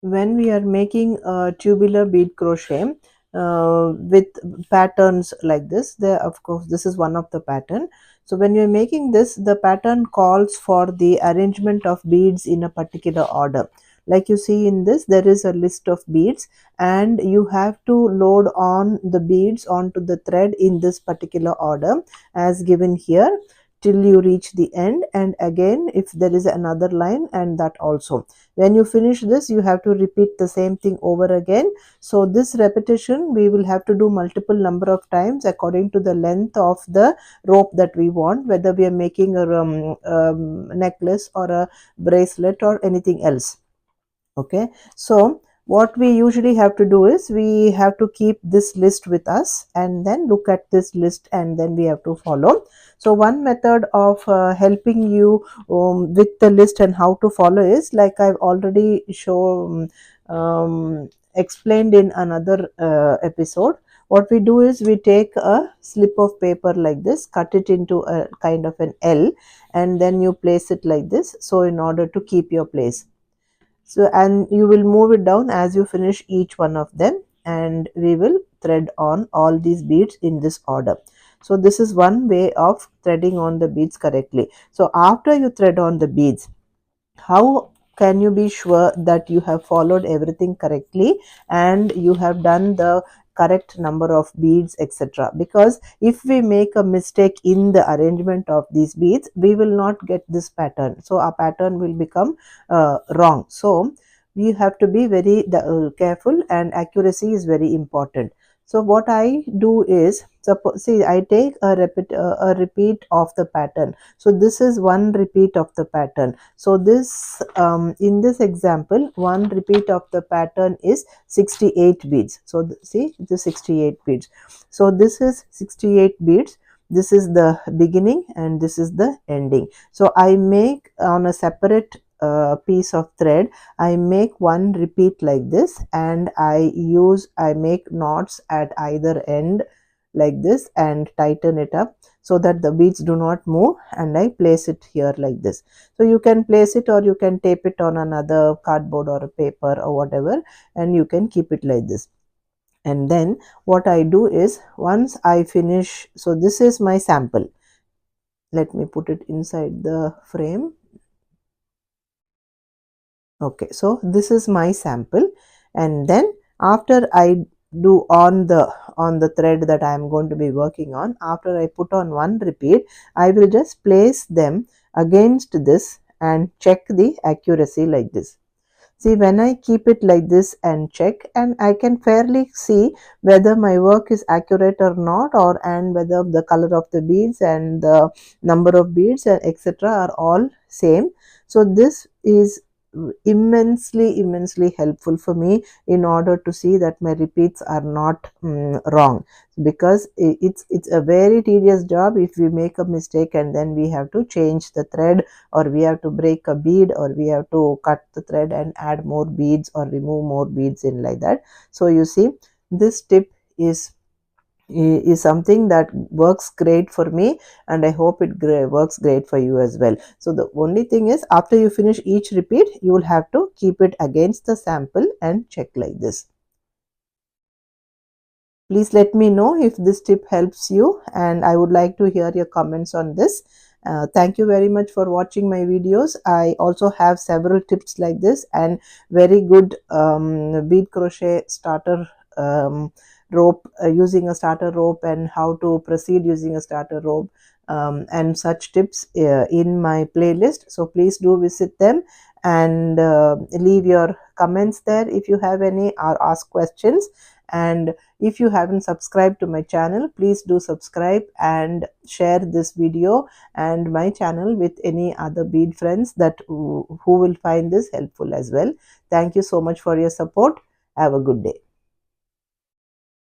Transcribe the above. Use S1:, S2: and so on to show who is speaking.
S1: when we are making a tubular bead crochet with patterns like this, there of course this is one of the pattern. So when you're making this, the pattern calls for the arrangement of beads in a particular order. Like you see in this, there is a list of beads and you have to load on the beads onto the thread in this particular order as given here till you reach the end, and again if there is another line, and that also. When you finish this, you have to repeat the same thing over again. So this repetition we will have to do multiple number of times according to the length of the rope that we want, whether we are making a necklace or a bracelet or anything else. Okay, so what we usually have to do is we have to keep this list with us and then look at this list and then we have to follow. So one method of helping you with the list and how to follow is like I've already shown explained in another episode. What we do is we take a slip of paper like this, cut it into a kind of an L, and then you place it like this, so in order to keep your place. So, and you will move it down as you finish each one of them, and we will thread on all these beads in this order. So this is one way of threading on the beads correctly. So after you thread on the beads, how can you be sure that you have followed everything correctly and you have done the correct number of beads, etc.? Because if we make a mistake in the arrangement of these beads, we will not get this pattern, so our pattern will become wrong. So we have to be very careful, and accuracy is very important. So what I do is, suppose, see, I take a repeat of the pattern. So this is one repeat of the pattern. So this in this example, one repeat of the pattern is 68 beads. So see, the 68 beads. So this is 68 beads. This is the beginning and this is the ending. So I make on a separate piece of thread, I make one repeat like this, and I make knots at either end like this and tighten it up so that the beads do not move, and I place it here like this. So you can place it or you can tape it on another cardboard or a paper or whatever, and you can keep it like this. And then what I do is, once I finish, so this is my sample. Let me put it inside the frame. Okay, so this is my sample, and then after I do on the thread that I am going to be working on, after I put on one repeat, I will just place them against this and check the accuracy like this. See, when I keep it like this and check, and I can fairly see whether my work is accurate or not, or and whether the color of the beads and the number of beads and etc. are all same. So this is immensely helpful for me in order to see that my repeats are not wrong, because it's a very tedious job if we make a mistake and then we have to change the thread, or we have to break a bead, or we have to cut the thread and add more beads or remove more beads in like that. So you see, this tip is something that works great for me, and I hope it works great for you as well. So the only thing is, after you finish each repeat, you will have to keep it against the sample and check like this. Please let me know if this tip helps you, and I would like to hear your comments on this. Thank you very much for watching my videos. I also have several tips like this and very good bead crochet starter rope, using a starter rope, and how to proceed using a starter rope, and such tips in my playlist. So please do visit them and leave your comments there if you have any, or ask questions. And if you haven't subscribed to my channel, please do subscribe and share this video and my channel with any other bead friends that who will find this helpful as well. Thank you so much for your support. Have a good day.